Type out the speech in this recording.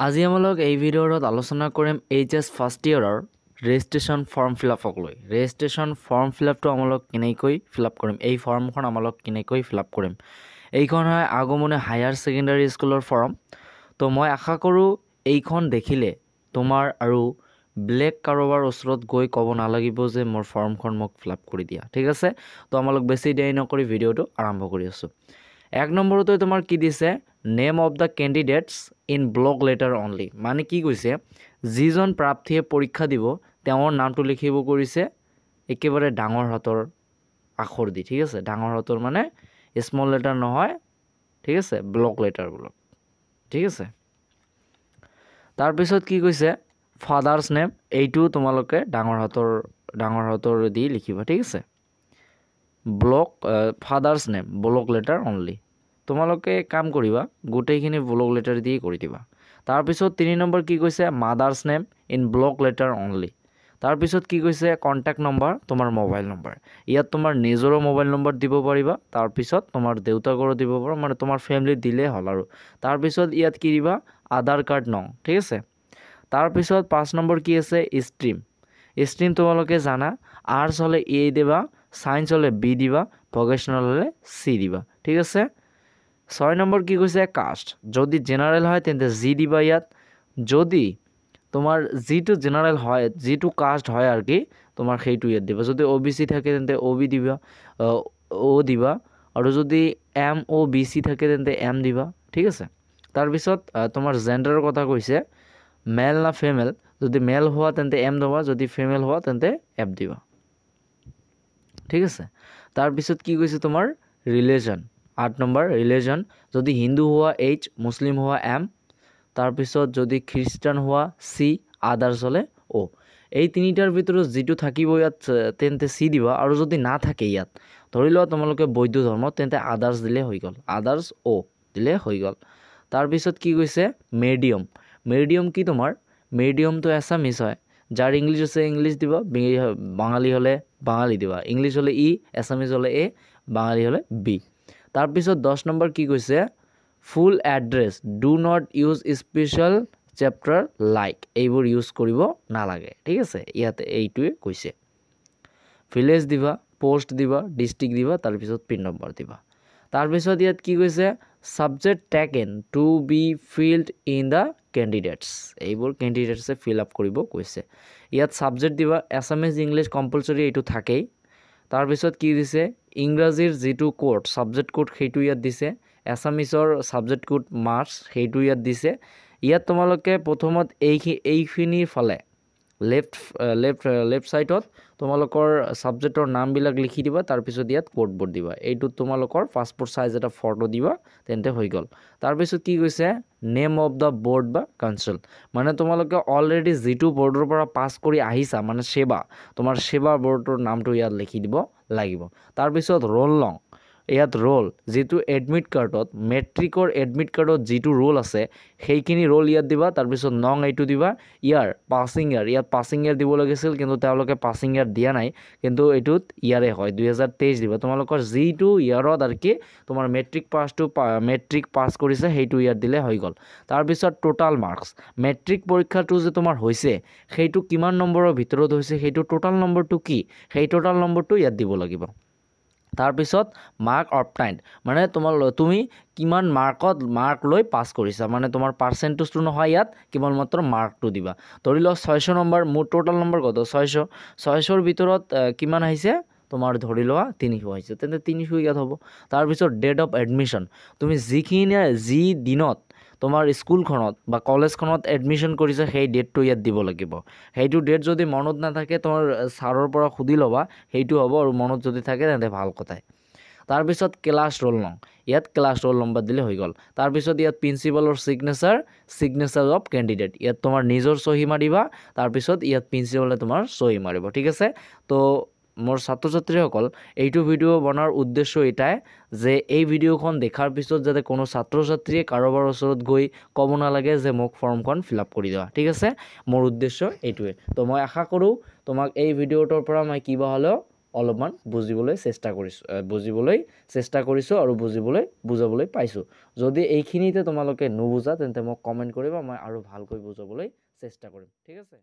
আজি আমলক এই ভিডিঅ'ত আলোচনা কৰিম এইচএছ ফাৰ্ষ্ট ইয়েৰৰ ৰেজিষ্ট্ৰেশ্যন ফৰ্ম ফিলআপক লৈ। ৰেজিষ্ট্ৰেশ্যন ফৰ্ম ফিলআপটো আমলক কেনেকৈ ফিলআপ কৰিম, এই ফৰ্মখন আমলক কেনেকৈ ফিলআপ কৰিম। এইখন হয় আগমনে হায়াৰ ছেকেণ্ডাৰী স্কুলৰ ফৰ্ম। তো মই আশা কৰোঁ এইখন দেখিলে তোমাৰ আৰু বেলেগ কাৰোবাৰ ওচৰত গৈ ক'ব নালাগিব যে মোৰ ফৰ্মখন মোক ফিলআপ কৰি দিয়া। ঠিক আছে, তো আমলক বেছি দেৰি নকৰি ভিডিঅ'টো আৰম্ভ কৰি আছোঁ। 1 নম্বৰতে তোমাৰ কি দিছে, name of the candidates in block letter only. মানে কি কৈছে, যিজন প্ৰাৰ্থীয়ে পৰীক্ষা দিব তেওঁৰ নামটো লিখিব কৰিছে একেবাৰে ডাঙৰ হাতৰ আখৰ দি। ঠিক আছে, ডাঙৰ হাতৰ মানে স্মল লেটাৰ নহয়। ঠিক আছে, ব্লক লেটাৰ ব্লক। ঠিক আছে, তাৰপিছত কি কৈছে, ফাদাৰ্ছ নেম, এইটো তোমালোকে ডাঙৰ হাতৰ দি লিখিবা। ঠিক আছে, block father's name block letter only. তোমালোকে কাম কৰিবা গোটেইখিনি ব্লক লেটাৰ দিয়ে কৰি দিবা। তাৰপিছত 3 নম্বৰ কি কৈছে, mothers name in block letter only. তাৰপিছত কি কৈছে, কণ্টেক্ট নম্বৰ, তোমাৰ মোবাইল নম্বৰ। ইয়াত তোমাৰ নিজৰো মোবাইল নম্বৰ দিব পাৰিবা, তাৰপিছত তোমাৰ দেউতাকৰো দিব পাৰা, মানে তোমাৰ ফেমিলিত দিলেই হ'ল আৰু। তাৰপিছত ইয়াত কি দিবা, আধাৰ কাৰ্ড নং। ঠিক আছে, তাৰপিছত 5 নম্বৰ কি আছে, ষ্ট্ৰীম তোমালোকে জানা, আৰ্টছ হ'লে এ দিবা, ছায়েন্স হ'লে বি দিবা, ভকেশ্যনেল হ'লে চি দিবা। ঠিক আছে, 6 নম্বৰ কি কৈছে, কাষ্ট। যদি জেনাৰেল হয় তেন্তে জি দিবা ইয়াত। যদি তোমাৰ যিটো জেনাৰেল হয়, যিটো কাষ্ট হয় আৰু কি, তোমাৰ সেইটো ইয়াত দিবা। যদি অ' বি চি থাকে তেন্তে অ' বি দিবা, অ' দিবা। আৰু যদি এম অ' বি চি থাকে তেন্তে এম দিবা। ঠিক আছে, তাৰপিছত তোমাৰ জেণ্ডাৰৰ কথা কৈছে, মেল না ফিমেল। যদি মেল হোৱা তেন্তে এম দিবা, যদি ফিমেল হোৱা তেন্তে এফ দিবা। ঠিক আছে, তাৰপিছত কি কৈছে, তোমাৰ ৰিলিজন। 8 নম্বৰ ৰিলিজন, যদি হিন্দু হোৱা এইচ, মুছলিম হোৱা এম। তাৰপিছত যদি খ্ৰীষ্টান হোৱা চি, আদাৰ্ছ হ'লে অ'। এই তিনিটাৰ ভিতৰত যিটো থাকিব ইয়াত তেন্তে চি দিবা। আৰু যদি নাথাকে ইয়াত, ধৰি লোৱা তোমালোকে বৌদ্ধ ধৰ্ম, তেন্তে আদাৰ্ছ দিলে হৈ গ'ল, আদাৰ্ছ অ' দিলে হৈ গ'ল। তাৰপিছত কি কৈছে, মেডিয়াম কি তোমাৰ, মেডিয়ামটো এছামিছ হয়, যাৰ ইংলিছ আছে ইংলিছ দিবা, বাঙালী হ'লে বাঙালী দিবা। ইংলিছ হ'লে ই, এছামিছ হ'লে এ, বাঙালী হ'লে বি। তাৰপিছত 10 নম্বৰ কি কৈছে, full address, do not use special character like, এইবোৰ ইউজ কৰিব নালাগে। ঠিক আছে, ইয়াতে এইটোৱে কৈছে। ভিলেজ দিবা, পোষ্ট দিবা, ডিষ্ট্ৰিক্ট দিবা, তাৰপিছত পিন নম্বৰ দিবা। তাৰপিছত ইয়াত কি কৈছে, subject taken to B field in the candidates, এইবোৰ কেণ্ডিডেটছে ফিল আপ কৰিব কৈছে। ইয়াত ছাবজেক্ট দিবা, এছামিজ ইংলিছ কম্পালচৰি, এইটো থাকেই। তাৰপিছত কি দিছে, ইংৰাজীৰ যিটো কোড, ছাবজেক্ট কোড, সেইটো ইয়াত দিছে। এছামিছৰ ছাবজেক্ট কোড মাৰ্কছ, সেইটো ইয়াত দিছে। ইয়াত তোমালোকে প্ৰথমত এইখিনিৰ ফালে লেফ্ট ছাইডত তোমালোকৰ ছাবজেক্টৰ নামবিলাক লিখি দিবা, তাৰপিছত ইয়াত কোডবোৰ দিবা। এইটোত তোমালোকৰ পাছপোৰ্ট চাইজ এটা ফটো দিবা, তেন্তে হৈ গ'ল। তাৰপিছত কি কৈছে, নেম অফ দ্য বৰ্ড বা কাউন্সিল, মানে তোমালোকে অলৰেডি যিটো বৰ্ডৰ পৰা পাছ কৰি আহিছা, মানে তোমাৰ সেৱা বৰ্ডৰ নামটো ইয়াত লিখি দিব লাগিব। তাৰপিছত ৰোল নং, ইয়াত ৰোল, যিটো এডমিট কাৰ্ডত, মেট্ৰিকৰ এডমিট কাৰ্ডত যিটো ৰোল আছে সেইখিনি ৰোল ইয়াত দিবা। তাৰপিছত নং এইটো দিবা। ইয়াৰ পাছিং ইয়াৰ, ইয়াত পাছিং ইয়াৰ দিব লাগিছিল, কিন্তু তেওঁলোকে পাছিং ইয়াৰ দিয়া নাই, কিন্তু এইটোত ইয়াৰে হয়, 2023 দিবা। তোমালোকৰ যিটো ইয়াৰত আৰু কি তোমাৰ মেট্ৰিক পাছ কৰিছে সেইটো ইয়াত দিলে হৈ গ'ল। তাৰপিছত টোটাল মাৰ্কছ, মেট্ৰিক পৰীক্ষাটো যে তোমাৰ হৈছে সেইটো কিমান নম্বৰৰ ভিতৰত হৈছে, সেইটো টোটাল নম্বৰটো কি, সেই টোটাল নম্বৰটো ইয়াত দিব লাগিব। তাৰপিছত মাৰ্ক অবটাইন্ড, মানে তুমি কিমান মাৰ্ক লৈ পাছ কৰিছা, মানে তোমাৰ পাৰ্চেণ্টেজটো নহয়, ইয়াত কেৱল মাত্ৰ মাৰ্কটো দিবা। ধৰি লওক 600 নম্বৰ, মোৰ টোটাল নম্বৰ কত 600ৰ ভিতৰত কিমান আহিছে, তোমাৰ ধৰি লোৱা 300 আহিছে, তেন্তে 300 ইয়াত হ'ব। তাৰপিছত ডেট অফ এডমিশ্যন, তুমি যি দিনত তোমাৰ স্কুলখনত বা কলেজখনত এডমিশ্যন কৰিছে সেই ডেটটো ইয়াত দিব লাগিব। সেইটো ডেট যদি মনত নাথাকে তোমাৰ ছাৰৰ পৰা সুধি ল'বা, সেইটো হ'ব, আৰু মনত যদি থাকে তেন্তে ভাল কথাই। তাৰপিছত ক্লাছ ৰোল নং, ইয়াত ক্লাছ ৰোল নম্বৰ দিলে হৈ গ'ল। তাৰপিছত ইয়াত প্ৰিন্সিপালৰ ছিগনেচাৰ অফ কেণ্ডিডেট, ইয়াত তোমাৰ নিজৰ চহী মাৰিবা, তাৰপিছত ইয়াত প্ৰিন্সিপালে তোমাৰ চহী মাৰিব। ঠিক আছে, তো মোৰ ছাত্ৰ ছাত্ৰীসকল, এইটো ভিডিঅ' বনোৱাৰ উদ্দেশ্য এটাই যে এই ভিডিঅ'খন দেখাৰ পিছত যাতে কোনো ছাত্ৰ ছাত্ৰীয়ে কাৰোবাৰ ওচৰত গৈ ক'ব নালাগে যে মোক ফৰ্মখন ফিল আপ কৰি দিয়া। ঠিক আছে, মোৰ উদ্দেশ্য এইটোৱে। তো মই আশা কৰোঁ তোমাক এই ভিডিঅ'টোৰ পৰা মই কিবা হ'লেও অলপমান বুজিবলৈ চেষ্টা কৰিছোঁ আৰু বুজাবলৈ পাইছোঁ। যদি এইখিনিতে তোমালোকে নুবুজা তেন্তে মোক কমেণ্ট কৰিবা, মই আৰু ভালকৈ বুজাবলৈ চেষ্টা কৰিম। ঠিক আছে।